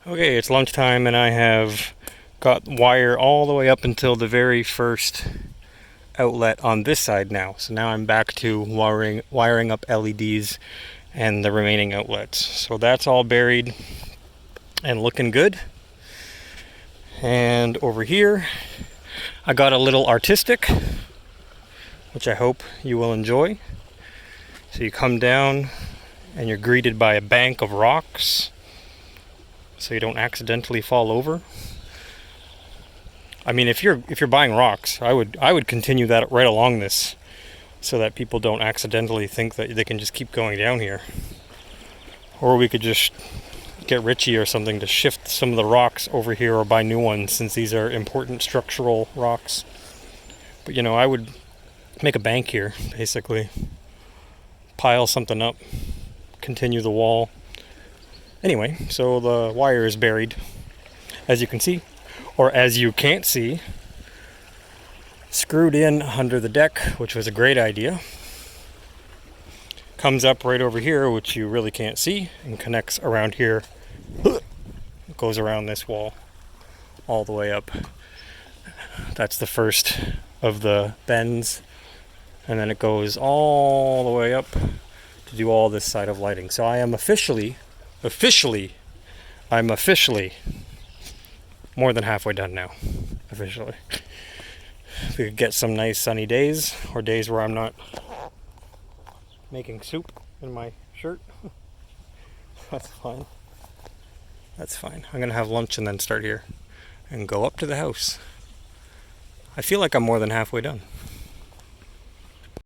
Okay, it's lunchtime and I have got wire all the way up until the very first outlet on this side now. So now I'm back to wiring up LEDs and the remaining outlets. So that's all buried and looking good. And over here, I got a little artistic, which I hope you will enjoy. So you come down and you're greeted by a bank of rocks so you don't accidentally fall over. I mean, if you're buying rocks, I would continue that right along this so that people don't accidentally think that they can just keep going down here. Or we could just get Richie or something to shift some of the rocks over here or buy new ones, since these are important structural rocks. But I would make a bank here, basically. Pile something up, continue the wall. Anyway, so the wire is buried, as you can see, or as you can't see, screwed in under the deck, which was a great idea. Comes up right over here, which you really can't see, and connects around here. It goes around this wall all the way up. That's the first of the bends, and then it goes all the way up to do all this side of lighting. So I am officially more than halfway done now. Officially. If we could get some nice sunny days, or days where I'm not making soup in my shirt, that's fine. That's fine. I'm gonna have lunch and then start here and go up to the house. I feel like I'm more than halfway done.